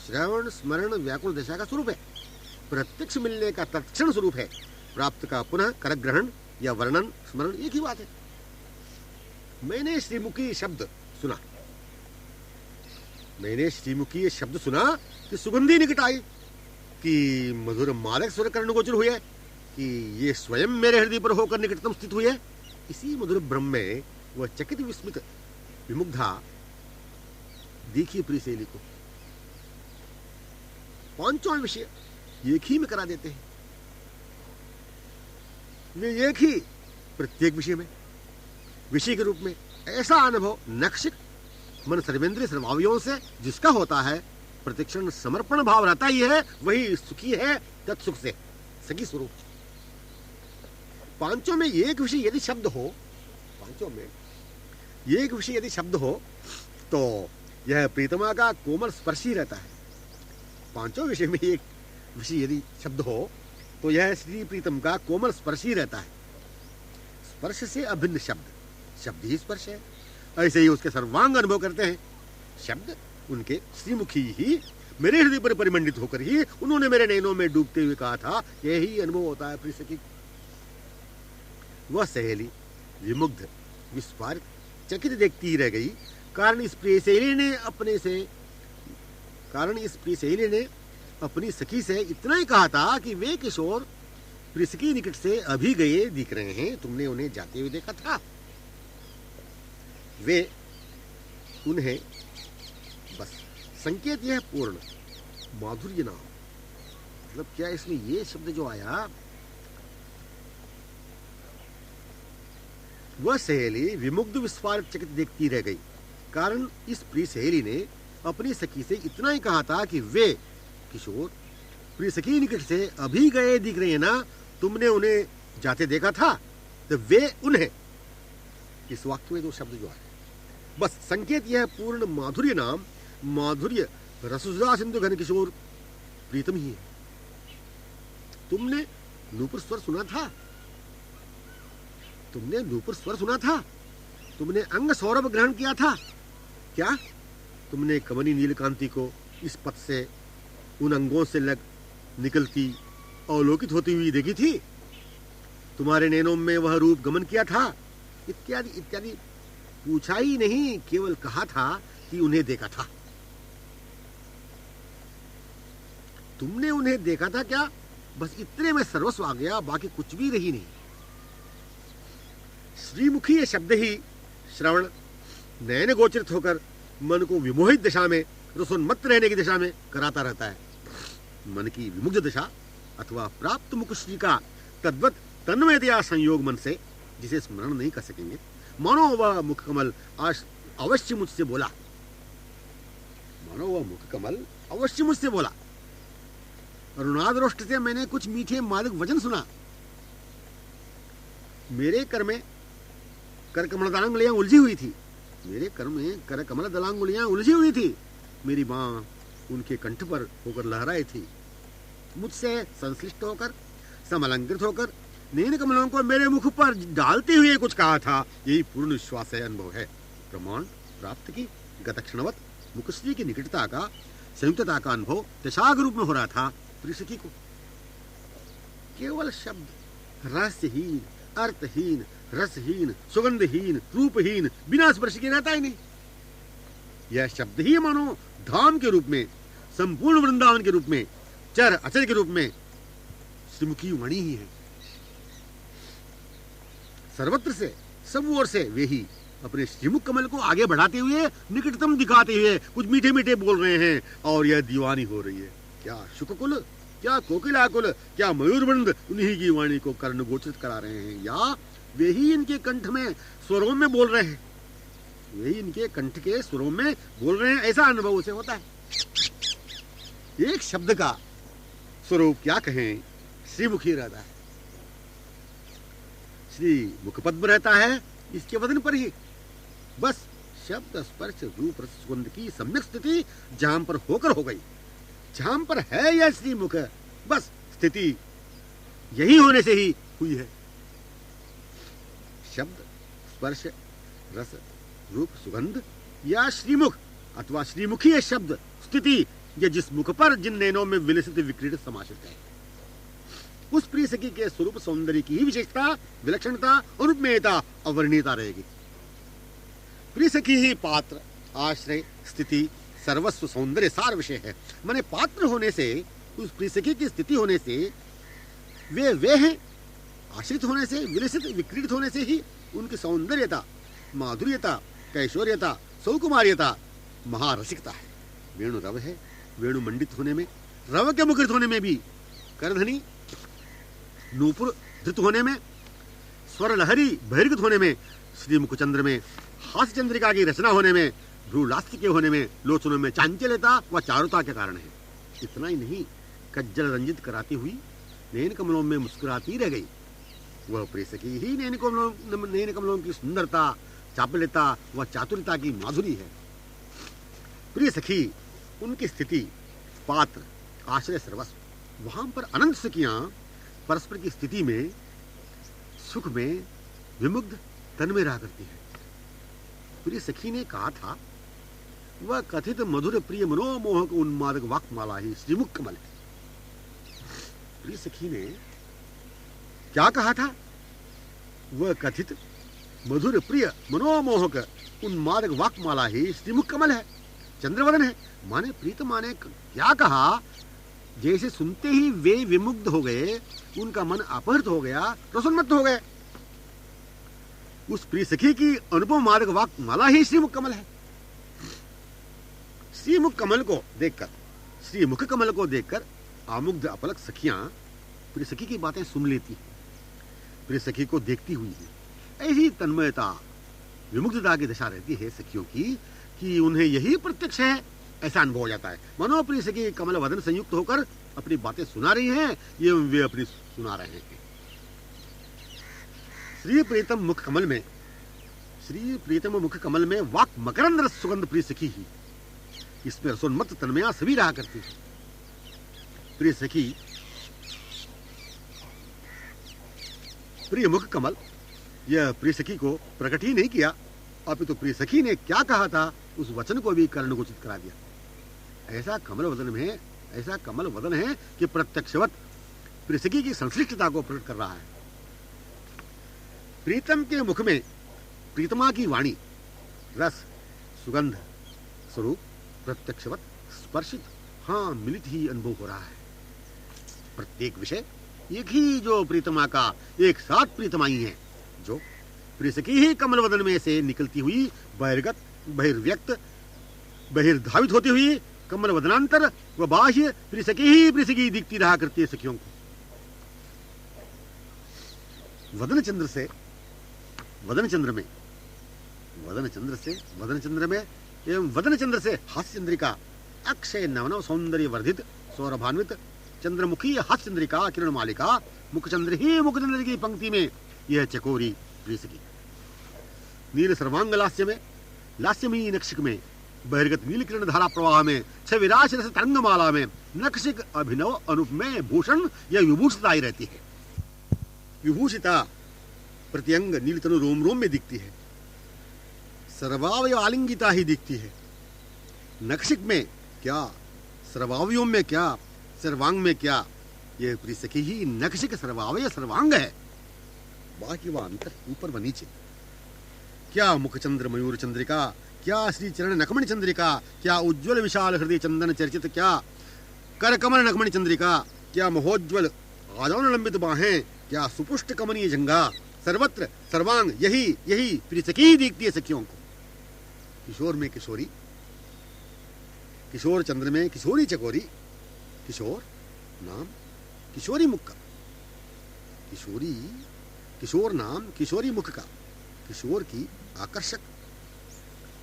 श्रवण स्मरण व्याकुल दशा का स्वरूप है। प्रत्यक्ष मिलने का तत्क्षण स्वरूप है। प्राप्त का पुनः करग्रहण या वर्णन स्मरण एक ही बात है। मैंने श्रीमुखी शब्द सुना कि सुगंधी निकट आई, कि मधुर मादक स्वर कर्ण गोचर हुए, कि ये स्वयं मेरे हृदय पर होकर निकटतम स्थित हुए। इसी मधुर ब्रह्म में वह चकित विस्मित विमुग्धा देखिए प्रिय सहेली को पांचों विषय एक ही में करा देते हैं। वे एक ही प्रत्येक विषय में विषय के रूप में ऐसा अनुभव नक्षिक मन सर्वेंद्रिय सर्वावयों से जिसका होता है, प्रतिक्षण समर्पण भाव रहता ही है, वही सुखी है तत्सुख से सखी स्वरूप। पांचों में एक विषय यदि शब्द हो, तो यह प्रीतमा का कोमल स्पर्श ही रहता है। पांचों विषय में एक विषय यदि शब्द हो तो यह श्री प्रीतम का कोमल स्पर्श ही रहता है। स्पर्श से अभिन्न शब्द ही स्पर्श है। ऐसे ही उसके सर्वांग अनुभव करते हैं। शब्द उनके श्रीमुखी ही मेरे हृदय पर परिमंडित होकर ही उन्होंने मेरे नयनों में डूबते हुए कहा था, यही अनुभव होता है प्रिय सखी। वह सहेली विमुग्ध विस्फारित चकित देखती ही रह गई। कारण इस प्रिय सहेली ने अपनी सखी से इतना ही कहा था कि वे किशोर प्रिय सखी निकट से अभी गए दिख रहे हैं, तुमने उन्हें जाते हुए देखा था। वे उन्हें बस संकेत यह पूर्ण माधुर्य नाम, मतलब क्या इसमें ये शब्द जो आया, वह सहेली विमुग्ध विस्फारित चकित देखती रह गई। कारण इस प्रिय सहेली ने अपनी सखी से इतना ही कहा था कि वे किशोर प्रिय सखी निकट से अभी गए दिख रहे हैं ना, तुमने उन्हें जाते देखा था, तो वे उन्हें, इस वाक्य में दो शब्द जो आए, बस संकेत यह पूर्ण माधुर्य नाम, माधुर्य रसुजा सिंधु घन किशोर प्रीतम ही है। तुमने नूपुर स्वर सुना था, तुमने नूपुर स्वर सुना था, तुमने अंग सौरभ ग्रहण किया था क्या? तुमने कमनी नीलकांति को इस पथ से उन अंगों से लग निकलती अवलोकित होती हुई देखी थी? तुम्हारे नैनों में वह रूप गमन किया था? इत्यादि इत्यादि पूछा ही नहीं, केवल कहा था कि उन्हें देखा था। तुमने उन्हें देखा था क्या? बस इतने में सर्वस्व आ गया, बाकी कुछ भी रही नहीं। श्रीमुखी ये शब्द ही श्रवण नयन गोचरित होकर मन को विमोहित दशा में, रसोन्मत्त रहने की दशा में कराता रहता है। मन की विमुग्ध दशा अथवा प्राप्त मुखश्री का तद्वत तन्मयतया संयोग मन से, जिसे स्मरण नहीं कर सकेंगे, मानो वह मुखकमल अवश्य मुझसे बोला, मानो वह मुखकमल अवश्य मुझसे बोला। अरुणादरोष्ट से मैंने कुछ मीठे मादक वचन सुना। मेरे कर में कर कमल दलांगुलियां उलझी हुई थी, मेरे कर में कर कमल दलांगुलियां उलझी हुई थी। मेरी बाँ उनके कंठ पर होकर लहराई थी। मुझसे संश्लिष्ट होकर, समलंकृत होकर नैन कमलों को मेरे मुख पर डालते हुए कुछ कहा था। यही पूर्ण विश्वास है, अनुभव है। प्रमाण प्राप्त की गतक्षणवत मुखश्री की निकटता का, संयुक्तता का अनुभव दशाग रूप में हो रहा था प्रियसखी को। केवल शब्द रहस्यहीन, अर्थहीन, रसहीन, सुगंधहीन, रूपहीन, बिना स्पर्श के रहता ही नहीं। यह शब्द ही मानो धाम के रूप में, संपूर्ण वृंदावन के रूप में, चर अचर के रूप में श्रीमुखी वाणी ही है। सर्वत्र से, सब ओर से वे ही अपने श्रीमुख कमल को आगे बढ़ाते हुए, निकटतम दिखाते हुए कुछ मीठे मीठे बोल रहे हैं, और यह दीवानी हो रही है। क्या शुककुल, क्या कोकिलाकुल, क्या मयूरवृंद उन्हीं की वाणी को कर्ण गोचरित करा रहे हैं, या वे ही इनके कंठ में स्वरों में बोल रहे हैं, वे ही इनके कंठ के स्वरों में बोल रहे हैं। ऐसा अनुभव उसे होता है। एक शब्द का स्वरूप क्या कहें, श्रीमुखी रहता है, श्री मुखपद्म रहता है इसके वदन पर ही। बस शब्द स्पर्श रूप रस सुगंध की सम्यक स्थिति जहां पर होकर हो गई, जहां पर है यह श्रीमुख, बस स्थिति यही होने से ही हुई है। शब्द स्पर्श रस रूप सुगंध या श्रीमुख अथवा श्रीमुखी है शब्द स्थिति, यह जिस मुख पर जिन नैनों में विलसित विक्रीडित समाश्रित है, उस प्रिय सखी के स्वरूप सौंदर्य की ही विशेषता, विलक्षणता, अनुपमेयता, अवर्णीयता रहेगी। प्रिय सखी ही पात्र, आश्रय, स्थिति, सर्वस्व, सौंदर्य सार विषय है। माने पात्र होने से, उस प्रिय सखी की स्थिति होने से वे हैं, आश्रित होने से, विलसित विक्रीडित होने से ही उनकी सौंदर्यता, माधुर्यता, कैशोर्यता, सौकुमार्यता, महारसिकता है। वेणु रव है, वेणु मंडित होने में, रव के मुखरित होने में भी, करधनी नूपुर धृत होने में, स्वर लहरी बहिर्गत होने में, श्री मुखचंद्र में हास्य चंद्रिका की रचना होने में, भ्रूलास्य के होने में, लोचनों में चांचल्यता व चारुता के कारण है। इतना ही नहीं, कज्जल रंजित कराती हुई नैन कमलों में मुस्कुराती रह गई। वह प्रिय सखी ही नैन कमलों की सुंदरता, चापल्यता व चातुर्यता की माधुरी है। प्रिय सखी, उनकी स्थिति, पात्र, आश्रय, सर्वस्व, वहां पर अनंत सखियां परस्पर की स्थिति में, सुख में विमुग्ध तन में रहा करती है। प्रिय सखी ने कहा था, वह कथित मधुर प्रिय मनोमोहक उन्मादक वाक्माला ही श्रीमुख कमल है। प्रिय सखी ने क्या कहा था? वह कथित मधुर प्रिय मनोमोहक उन्मादक वाक्माला ही श्रीमुख कमल है, चंद्रवदन है। माने प्रीतमा ने क्या कहा? जैसे सुनते ही वे विमुग्ध हो गए, उनका मन अपहृत हो गया, रसोन्मत्त हो गए। उस प्रिय सखी की अनुपम मादक वाक्माला ही श्रीमुख कमल है। श्रीमुख कमल को देखकर आमुग्ध अपलक सखियां प्रिय सखी की बातें सुन लेती हैं, प्रिय सखी को देखती हुई है। ऐसी तन्मयता विमुग्धता की दशा रहती है सखियों की कि उन्हें यही प्रत्यक्ष है ऐसा अनुभव हो जाता है। मनो प्रिय सखी कमल वदन संयुक्त होकर अपनी बातें सुना रही हैं, ये वे अपनी सुना रहे हैं। श्री प्रीतम मुख कमल में वाक मकरंद रस सुगंध प्रिय सखी ही, इसमें रसोन्मत्त तन्मया सभी रहा करती है। प्रिय सखी प्रिय मुख कमल, यह प्रिय सखी को प्रकट ही नहीं किया, अपितु प्रिय सखी ने क्या कहा था उस वचन को भी कर्णगोचित करा दिया। ऐसा कमल वदन है कि प्रत्यक्षवत प्रिय सखी की संश्लिष्टता को प्रकट कर रहा है। प्रीतम के मुख में प्रीतमा की वाणी रस सुगंध स्वरूप प्रत्यक्षवत स्पर्शित, हाँ मिलित ही अनुभव हो रहा है। प्रत्येक विषय एक ही जो प्रीतमा का एक साथ प्रीतमाई है, जो प्रिय सखी ही कमल वदन में से निकलती हुई बहिर्गत बहिर्व्यक्त बहिर्धावित होती हुई कमल वदनांतर व बाह्य प्रिय सखी दिखती रहा करती है सखियों को। वदन चंद्र से हास्य चंद्रिका अक्षय नवनव सौंदर्य वर्धित सौरभान्वित चंद्रमुखी हास्य चंद्रिका किरण मालिका मुखचंद्र की पंक्ति में यह चकोरी प्रिय सखी। नील सर्वांग लास्यमी नक्षिक में बहिर्गत नील किरण धारा प्रवाह में छविराश रस तरंगमाला में नक्षिक अभिनव अनुपमय भूषण यह विभूषिता ही रहती है। विभूषिता प्रत्यंग नील तनु रोम रोम में दिखती है, सर्वावयव आलिंगिता ही दिखती है। नक्षिक में क्या, सर्वावयों में क्या, सर्वांग में क्या, यह प्रिय सखी ही नक्षिक सर्वावय सर्वांग है। बाकी वह अंतर ऊपर व नीचे, क्या मुखचंद्र मयूर चंद्रिका, क्या श्री चरण नखमणि चंद्रिका, क्या उज्ज्वल विशाल हृदय चंदन चर्चित, क्या कर कमल नखमणि चंद्रिका, क्या महोज्वल आजान लंबित बाहें, क्या सुपुष्ट कमनीय जंगा, सर्वत्र सर्वांग यही प्रिय सखी दिखती है सखियों को। किशोर में किशोरी, किशोर चंद्र में किशोरी चकोरी, किशोर नाम किशोरी मुख का, किशोर नाम किशोरी मुख का, किशोर की आकर्षक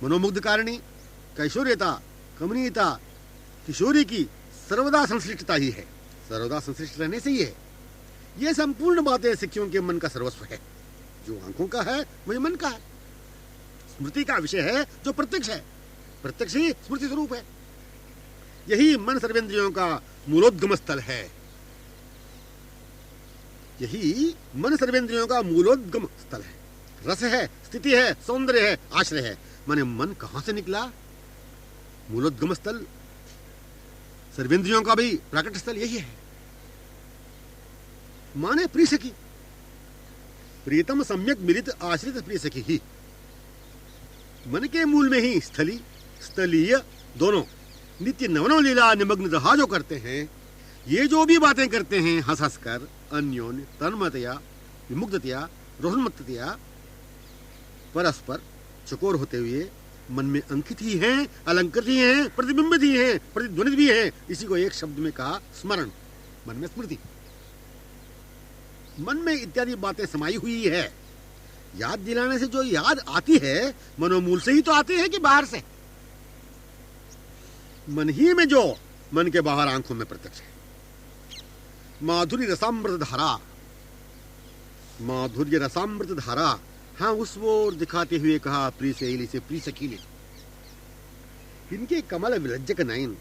मनोमुग्धकारिणी कैशोर्यता कमनीयता किशोरी की सर्वदा संश्लिष्टता ही है। सर्वदा संश्लिष्ट रहने से ही है। ये संपूर्ण बातें सखियों के मन का सर्वस्व है। जो आंखों का है वही मन का है। स्मृति का विषय है जो प्रत्यक्ष है, प्रत्यक्ष ही स्मृति स्वरूप है। यही मन सर्वेंद्रियों का मूलोद्गम स्थल है। यही मन सर्वेंद्रियों का मूलोद्गम स्थल है। रस है, स्थिति है, सौंदर्य है, आश्रय है। माने मन कहां से निकला? मूलोद्गम स्थल सर्वेंद्रियों का भी प्रकट स्थल यही है। माने प्रिय सखी, प्रीतम सम्यक मिलित आश्रित प्रिय सखी ही। मन के मूल में ही स्थली स्थलीय दोनों नित्य नवनव लीला निमग्न रहा जो करते हैं। ये जो भी बातें करते हैं हंस हंस कर, अन्योन्य तन्मयतया विमुग्धतया रोहन्मत्ततया परस्पर चकोर होते हुए मन में अंकित ही हैं, अलंकृत ही हैं, प्रतिबिंबित ही हैं, प्रतिध्वनित भी हैं। इसी को एक शब्द में कहा स्मरण। मन में स्मृति, मन में इत्यादि बातें समाई हुई है। याद दिलाने से जो याद आती है मनोमूल से ही तो आती है कि बाहर से? मन ही में जो मन के बाहर आंखों में प्रत्यक्ष है। माधुर्य रसामृत धारा, माधुर्य रसामृत धारा, हाँ उस ओर दिखाते हुए कहा प्रिय सहेली से प्रिय सखी ने। इनके कमल विलज्जक नयन,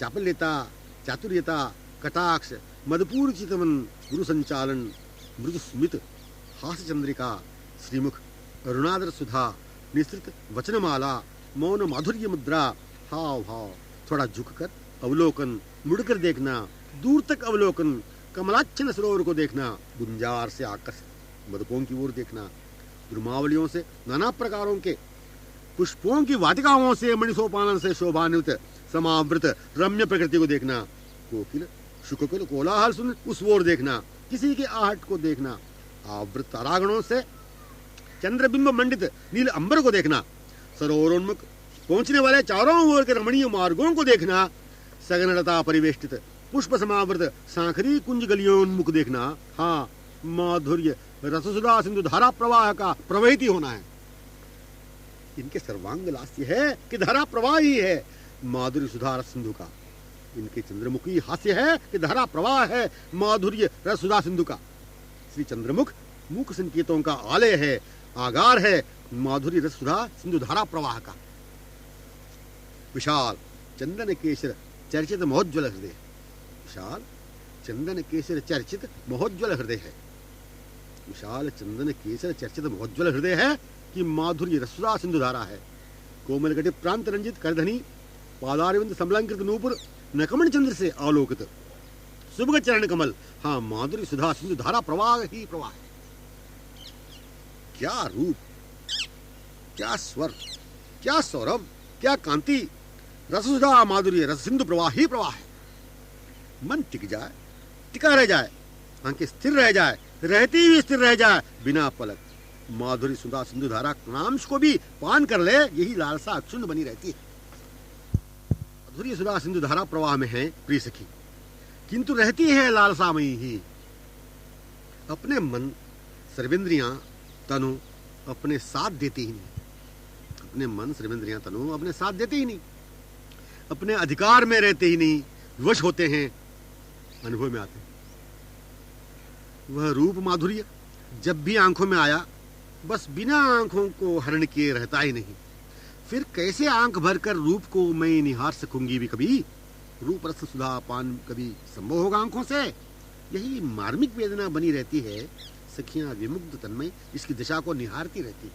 चापल्यता, चातुर्यता, कटाक्ष, मदपूर्व चितवन, गुरु संचालन, मृदु स्मित, हास्य चंद्रिका, श्रीमुख, अरुणादर सुधा, निसृत वचनमाला, मौन माधुर्य मुद्रा, हाव भाव, थोड़ा झुककर अवलोकन, मुड़कर देखना, दूर तक अवलोकन, कमलाच्छन सरोवर को देखना, गुंजार से आकर्षित मधुपों की ओर देखना, द्रुमावलियों से नाना प्रकारों के पुष्पों की वाटिकाओं से मणिसोपानन से शोभान्वित समावृत रम्य प्रकृति को देखना, कोकिल शुककुल कोलाहल सुन उस ओर देखना, किसी के आहट को देखना, आवृत तारागणों से चंद्रबिंब मंडित नील अंबर को देखना, सरोवरोन्मुख पहुंचने वाले चारों ओर के रमणीय मार्गों को देखना, सघनलता परिवेष्टित पुष्प समावृत सांखरी कुंज गलियोन्मुख देखना, हाँ माधुर्य रससुधा सिंधु धारा प्रवाह का प्रवहित होना है। इनके सर्वांग लास्य है कि धारा प्रवाह ही है माधुर्य सुधा रस सिंधु का। इनके चंद्रमुखी हास्य है कि धारा प्रवाह है माधुर्य रस सुधा सिंधु का। श्री चंद्रमुख मुख संकेतों का आलय है, आगार है माधुर्य रस सुधा सिंधु धारा प्रवाह का। विशाल चंदन केसर चर्चित महोज्वल हृदय, विशाल चंदन केसर चर्चित महोज्वल हृदय है। विशाल चंदन केसर चर्चित महोज्वल हृदय है कि माधुर्य रसुधा सिंधु धारा है। कोमल गति प्रांत रंजित करधनी पादारविंद समलंकृत नूपुर नकमण चंद्र से आलोकित सुभग चरण कमल, हाँ माधुर्य सुधा सिंधु धारा प्रवाह ही प्रवाह है। क्या रूप, क्या स्वर, क्या सौरभ, क्या कांति, रससुधा माधुर्य रस सिंधु प्रवाह ही प्रवाह है। मन टिक जाए, टिका रह जाए, आंखें स्थिर रह जाए, रहती हुई स्थिर रह जाए बिना पलक, माधुर्य सुधा सिंधु धारा कणांश को भी पान कर ले, यही लालसा अक्षुण्ण बनी रहती है। माधुर्य सुधा सिंधु धारा प्रवाह में है प्रिय सखी, किंतु रहती है लालसामयी ही। अपने मन सर्वेंद्रियां तनु अपने साथ देती ही नहीं, अपने मन सर्वेंद्रियां तनु अपने साथ देते ही नहीं, अपने अधिकार में रहते ही नहीं, विवश होते हैं, अनुभव में आते हैं। वह रूप माधुर्य जब भी आंखों में आया बस बिना आंखों को हरण किए रहता ही नहीं। फिर कैसे आंख भरकर रूप को मैं निहार सकूंगी भी कभी? रूप रस सुधा पान कभी संभव होगा आंखों से? यही मार्मिक वेदना बनी रहती है। सखियां विमुग्ध तन्मय इसकी दिशा को निहारती रहती है।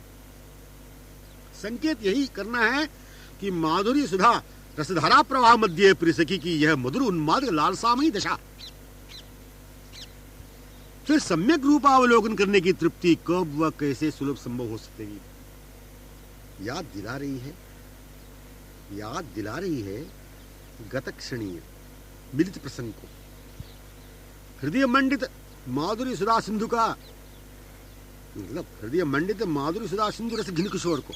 संकेत यही करना है कि माधुर्य सुधा रसधारा प्रवाह मध्य प्रिय सखी की यह मधुर उन्माद लालसामयी दशा। फिर सम्यक रूपावलोकन करने की तृप्ति कब व कैसे सुलभ संभव हो सकेगी? याद दिला रही है गतक्षणीय मिलित प्रसंग को, हृदय मंडित माधुर्य सुधा सिंधु का, मतलब हृदय मंडित माधुर्य सुधा सिंधु रस घिन किशोर को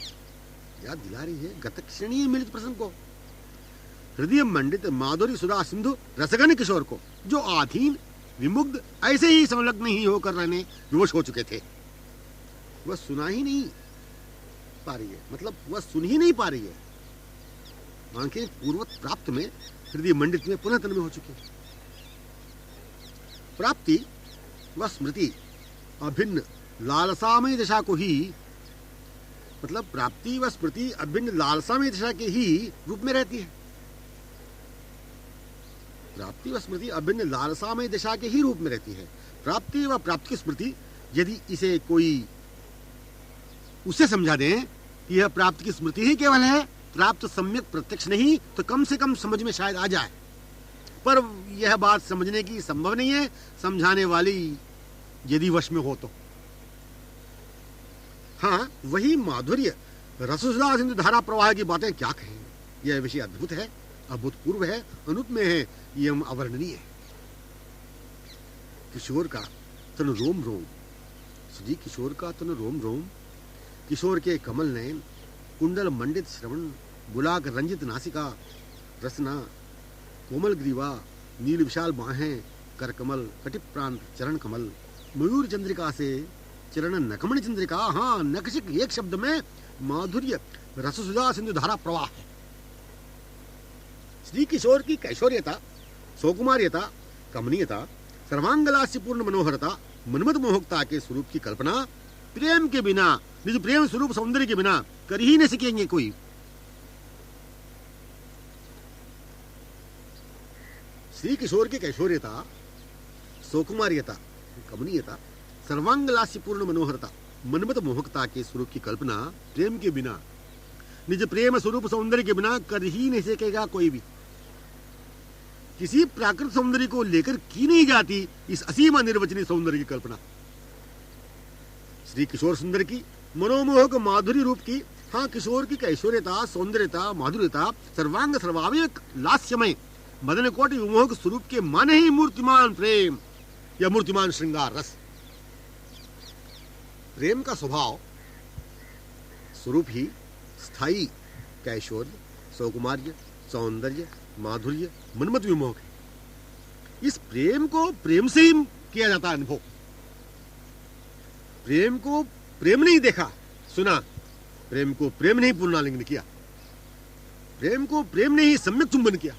याद दिला रही है, गतक्षणीय मिलित प्रसंग को, हृदय मंडित माधुर्य सुधा सिंधु रसगन किशोर को, जो आधीन विमुग्ध ऐसे ही संलग्न ही होकर रहने विवश हो चुके थे। वह सुना ही नहीं पा रही है, मतलब वह सुन ही नहीं पा रही है। आंखें पूर्वत प्राप्त में हृदय मंडित में पुनः तन्मय हो चुकी है। प्राप्ति व स्मृति अभिन्न लालसामय दशा को ही, मतलब प्राप्ति व स्मृति अभिन्न लालसामय दशा के ही रूप में रहती है। प्राप्ति व स्मृति अभिन्न लालसामय दशा के ही रूप में रहती है। प्राप्ति व प्राप्ति की स्मृति, यदि इसे कोई उसे समझा दें कि यह प्राप्ति की स्मृति ही केवल है, प्राप्त सम्यक प्रत्यक्ष नहीं, तो कम से कम समझ में शायद आ जाए। पर यह बात समझने की संभव नहीं है, समझाने वाली यदि वश में हो तो। हाँ, वही माधुर्य रससुधा सिंधु धारा प्रवाह की बातें क्या कहें। यह विषय अद्भुत है, अभूतपूर्व है, अनुपमेय है, यह अवर्णनीय है। किशोर का तन रोम रोम, श्री किशोर का तन रोम रोम, किशोर के कमल नयन, कुंडल मंडित श्रवण, बुलाक रंजित नासिका, रसना, कोमल ग्रीवा, नील विशाल बाहें, कर कमल, कटिप प्रांत चरण कमल, मयूर चंद्रिका से चरण नकमण चंद्रिका। हाँ, नकशिक एक शब्द में माधुर्य रससुधा सिंधु धारा प्रवाह है। श्री किशोर की कैशोर्यता, सौकुमार्यता, कमनीयता, सर्वांगलास्यपूर्ण मनोहरता, मनमत मोहकता के स्वरूप की कल्पना प्रेम के बिना, निज प्रेम स्वरूप सौंदर्य के बिना कर ही नहीं सकेंगे कोई। श्री किशोर की कैशोर्यता, सौकुमार्यता, कमनीयता, सर्वांगलास्यपूर्ण मनोहरता, मनमत मोहकता के स्वरूप की कल्पना प्रेम के बिना, निज प्रेम स्वरूप सौंदर्य के बिना कर ही नहीं सकेगा कोई भी। किसी प्राकृतिक सौंदर्य को लेकर की नहीं जाती इस असीम निर्वचनीय सौंदर्य की कल्पना। श्री किशोर सुंदर की मनोमोहक माधुरी रूप की, हाँ, किशोर की कैशोर्यता, सौंदर्यता, माधुर्यता, सर्वांग सर्वावयव लास्यमय मदन कोटि विमोहक स्वरूप के मन ही मूर्तिमान प्रेम या मूर्तिमान श्रृंगार रस। प्रेम का स्वभाव स्वरूप ही स्थायी उसका ऐश्वर्य, सौकुमार्य, सौंदर्य, माधुर्य, मनमत विमोह है। इस प्रेम को प्रेम से ही किया जाता है अनुभव। प्रेम को प्रेम नहीं देखा सुना, प्रेम को प्रेम नहीं पूर्णालिंगन किया, प्रेम को प्रेम ने ही सम्यक चुंबन किया,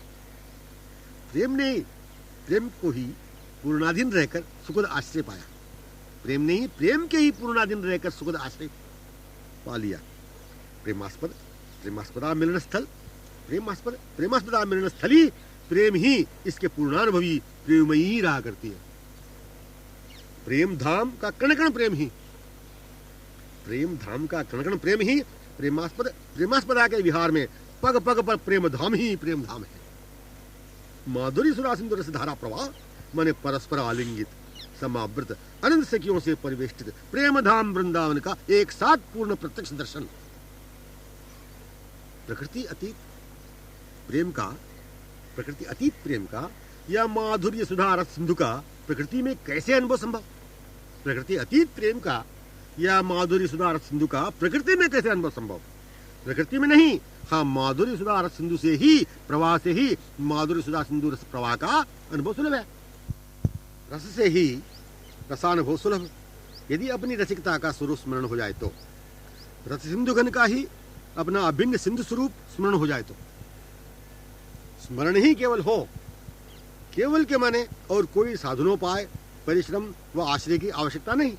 प्रेम को ही पूर्णाधीन रहकर सुखद आश्रय पाया, प्रेम ने ही प्रेम के ही पूर्णाधीन रहकर सुखद आश्रय पा लिया। प्रेमास्पदा मिलन स्थल, प्रेमास्पदा मिलन स्थली प्रेम ही इसके पूर्णानुभवी प्रेमयी रहा करती है। प्रेम धाम का कण कण प्रेम ही, प्रेमास्पदा के विहार में पग पग पर प्रेम धाम ही प्रेम धाम है। माधुरी सुरा सिंधु रस धारा प्रवाह माने परस्पर आलिंगित समावृत अनंत सखियों से परिवेष्टित प्रेम धाम वृंदावन का एक साथ पूर्ण प्रत्यक्ष दर्शन। प्रकृति अतीत प्रेम का या माधुर्य सुधा रस सिंधु का प्रकृति में कैसे अनुभव संभव? प्रकृति अतीत प्रेम का या माधुर्य सुधा रस सिंधु का प्रकृति में कैसे अनुभव संभव? प्रकृति में नहीं, हाँ माधुर्य सुधा रस सिंधु से ही, प्रवाह से ही माधुर्य सुधा सिंधु रस प्रवाह का अनुभव सुलभ है। रस से ही रसानुभव सुलभ। यदि अपनी रसिकता का स्वरूप स्मरण हो जाए तो, रस सिंधु घन का ही अपना अभिन्न सिंधु स्वरूप स्मरण हो जाए तो, स्मरण ही केवल हो, केवल के माने और कोई साधनोपाय, परिश्रम व आश्रय की आवश्यकता नहीं।